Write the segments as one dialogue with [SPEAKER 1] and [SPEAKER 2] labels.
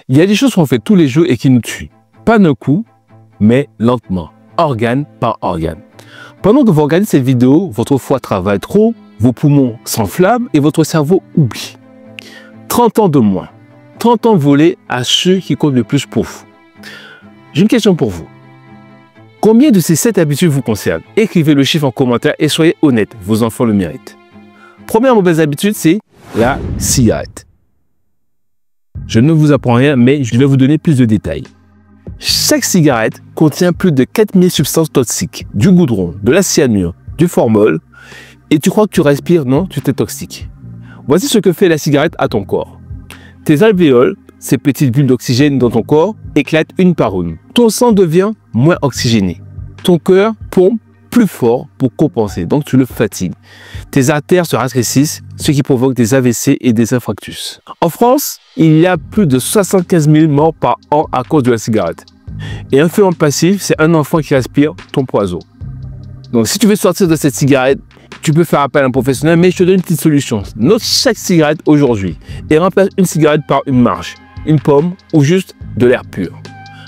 [SPEAKER 1] Il y a des choses qu'on fait tous les jours et qui nous tuent. Pas d'un coup, mais lentement, organe par organe. Pendant que vous regardez cette vidéo, votre foie travaille trop, vos poumons s'enflamment et votre cerveau oublie. 30 ans de moins. 30 ans volés à ceux qui comptent le plus pour vous. J'ai une question pour vous. Combien de ces 7 habitudes vous concernent? Écrivez le chiffre en commentaire et soyez honnête, vos enfants le méritent. Première mauvaise habitude, c'est la cigarette. Je ne vous apprends rien, mais je vais vous donner plus de détails. Chaque cigarette contient plus de 4000 substances toxiques, du goudron, de la cyanure, du formol, et tu crois que tu respires, non, tu t'intoxiques. Voici ce que fait la cigarette à ton corps. Tes alvéoles, ces petites bulles d'oxygène dans ton corps, éclatent une par une. Ton sang devient moins oxygéné. Ton cœur pompe plus fort pour compenser, donc tu le fatigues. Tes artères se rétrécissent, ce qui provoque des AVC et des infarctus. En France, il y a plus de 75 000 morts par an à cause de la cigarette. Et un fumeur passif, c'est un enfant qui respire ton poison. Donc si tu veux sortir de cette cigarette, tu peux faire appel à un professionnel, mais je te donne une petite solution. Note chaque cigarette aujourd'hui et remplace une cigarette par une marche, une pomme ou juste de l'air pur.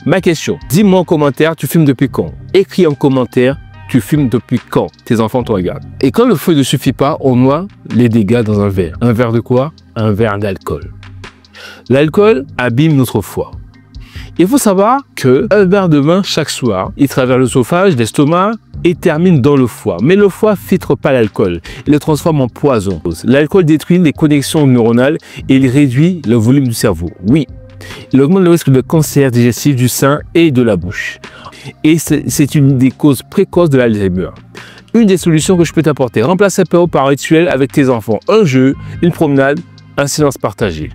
[SPEAKER 1] Ma question, dis-moi en commentaire, tu fumes depuis quand? Écris en commentaire, tu fumes depuis quand? Tes enfants te regardent. Et quand le feu ne suffit pas, on noie les dégâts dans un verre. Un verre de quoi? Un verre d'alcool. L'alcool abîme notre foie. Il faut savoir qu'un verre de vin chaque soir, il traverse l'œsophage, l'estomac et termine dans le foie. Mais le foie ne filtre pas l'alcool, il le transforme en poison. L'alcool détruit les connexions neuronales et il réduit le volume du cerveau. Oui, il augmente le risque de cancer digestif du sein et de la bouche. Et c'est une des causes précoces de l'Alzheimer. Une des solutions que je peux t'apporter, remplace l'apéro par rituel avec tes enfants. Un jeu, une promenade, un silence partagé.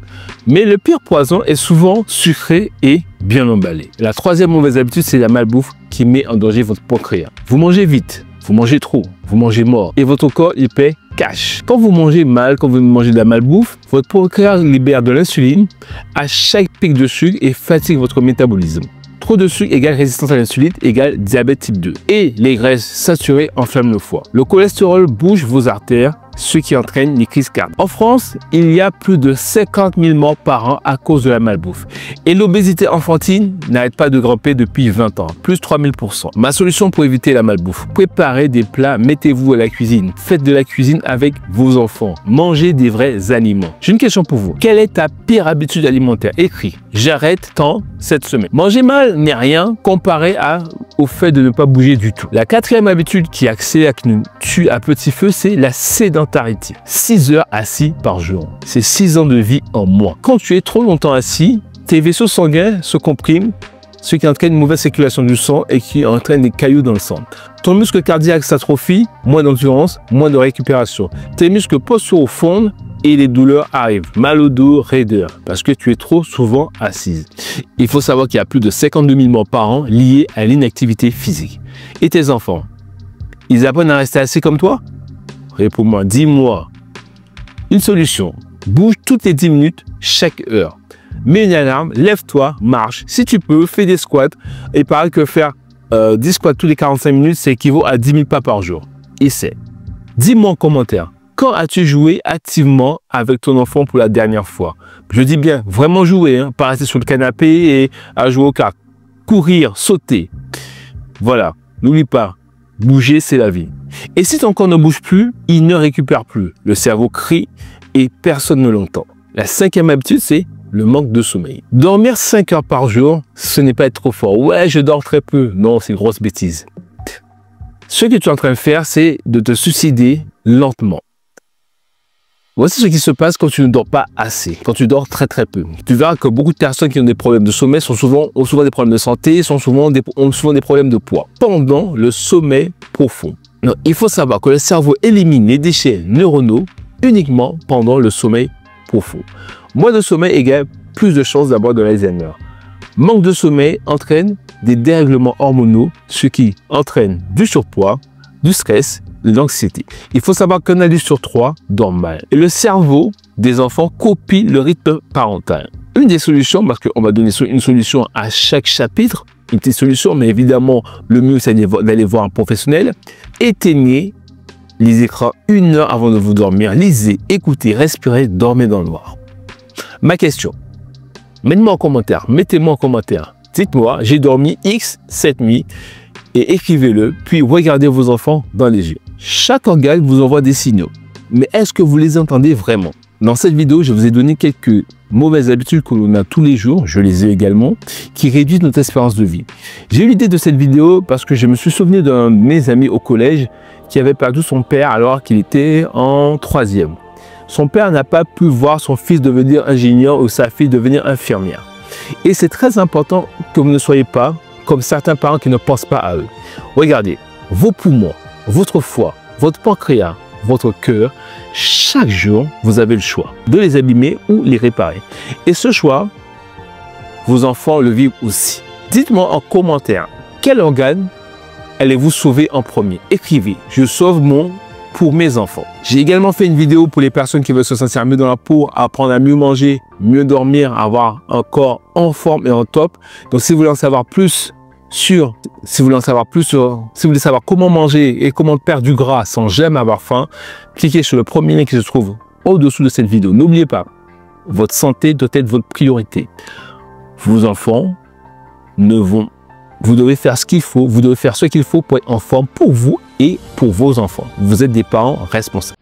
[SPEAKER 1] Mais le pire poison est souvent sucré et bien emballé. La troisième mauvaise habitude, c'est la malbouffe qui met en danger votre pancréas. Vous mangez vite, vous mangez trop, vous mangez mort et votre corps il paie cash. Quand vous mangez mal, quand vous mangez de la malbouffe, votre pancréas libère de l'insuline à chaque pic de sucre et fatigue votre métabolisme. Trop de sucre égale résistance à l'insuline égale diabète type 2. Et les graisses saturées enflamment le foie. Le cholestérol bouge vos artères, ce qui entraîne les crises cardiaques. En France, il y a plus de 50 000 morts par an à cause de la malbouffe. Et l'obésité enfantine n'arrête pas de grimper depuis 20 ans, plus 3000%. Ma solution pour éviter la malbouffe, préparez des plats, mettez-vous à la cuisine. Faites de la cuisine avec vos enfants. Mangez des vrais aliments. J'ai une question pour vous. Quelle est ta pire habitude alimentaire? Écris. J'arrête tant cette semaine. Manger mal n'est rien comparé au fait de ne pas bouger du tout. La quatrième habitude qui accélère, qui nous tue à petit feu, c'est la sédentarité. 6 heures assis par jour. C'est 6 ans de vie en moins. Quand tu es trop longtemps assis, tes vaisseaux sanguins se compriment, ce qui entraîne une mauvaise circulation du sang et qui entraîne des cailloux dans le sang. Ton muscle cardiaque s'atrophie, moins d'endurance, moins de récupération. Tes muscles posturaux fondent et les douleurs arrivent. Mal au dos, raideur, parce que tu es trop souvent assise. Il faut savoir qu'il y a plus de 52 000 morts par an liés à l'inactivité physique. Et tes enfants, ils apprennent à rester assis comme toi? Réponds-moi, dis-moi. Une solution, bouge toutes les 10 minutes chaque heure. Mets une alarme, lève-toi, marche. Si tu peux, fais des squats. Et pareil que faire 10 squats tous les 45 minutes, ça équivaut à 10 000 pas par jour. Essaie. Dis-moi en commentaire, quand as-tu joué activement avec ton enfant pour la dernière fois? Je dis bien, vraiment jouer, hein, pas rester sur le canapé et à jouer aux cartes. Courir, sauter. Voilà, n'oublie pas, bouger c'est la vie. Et si ton corps ne bouge plus, il ne récupère plus. Le cerveau crie et personne ne l'entend. La cinquième habitude, c'est le manque de sommeil. Dormir 5 heures par jour, ce n'est pas être trop fort. Ouais, je dors très peu. Non, c'est une grosse bêtise. Ce que tu es en train de faire, c'est de te suicider lentement. Voici ce qui se passe quand tu ne dors pas assez, quand tu dors très peu. Tu verras que beaucoup de personnes qui ont des problèmes de sommeil ont souvent des problèmes de santé, ont souvent des problèmes de poids pendant le sommeil profond. Non, il faut savoir que le cerveau élimine les déchets neuronaux uniquement pendant le sommeil profond. Moins de sommeil égale plus de chances d'avoir de l'Alzheimer. Manque de sommeil entraîne des dérèglements hormonaux, ce qui entraîne du surpoids, du stress, de l'anxiété. Il faut savoir qu'un adulte sur 3 dort mal. Et le cerveau des enfants copie le rythme parental. Une des solutions, parce qu'on va donner une solution à chaque chapitre, une petite solution, mais évidemment, le mieux, c'est d'aller voir un professionnel. Éteignez les écrans 1 heure avant de vous dormir. Lisez, écoutez, respirez, dormez dans le noir. Ma question, Mettez-moi en commentaire, mettez-moi en commentaire. Dites-moi, j'ai dormi X cette nuit et écrivez-le, puis regardez vos enfants dans les yeux. Chaque organe vous envoie des signaux, mais est-ce que vous les entendez vraiment? Dans cette vidéo, je vous ai donné quelques mauvaises habitudes que l'on a tous les jours, je les ai également, qui réduisent notre espérance de vie. J'ai eu l'idée de cette vidéo parce que je me suis souvenu d'un de mes amis au collège qui avait perdu son père alors qu'il était en 3e. Son père n'a pas pu voir son fils devenir ingénieur ou sa fille devenir infirmière. Et c'est très important que vous ne soyez pas comme certains parents qui ne pensent pas à eux. Regardez, vos poumons, votre foie, votre pancréas, votre cœur, chaque jour, vous avez le choix de les abîmer ou les réparer. Et ce choix, vos enfants le vivent aussi. Dites-moi en commentaire, quel organe allez-vous sauver en premier? Écrivez, je sauve pour mes enfants. J'ai également fait une vidéo pour les personnes qui veulent se sentir mieux dans la peau, apprendre à mieux manger, mieux dormir, avoir un corps en forme et en top. Donc si vous voulez en savoir plus si vous voulez savoir comment manger et comment perdre du gras sans jamais avoir faim, cliquez sur le premier lien qui se trouve au-dessous de cette vidéo. N'oubliez pas, votre santé doit être votre priorité. Vos enfants vous devez faire ce qu'il faut, vous devez faire ce qu'il faut pour être en forme pour vous et pour vos enfants. Vous êtes des parents responsables.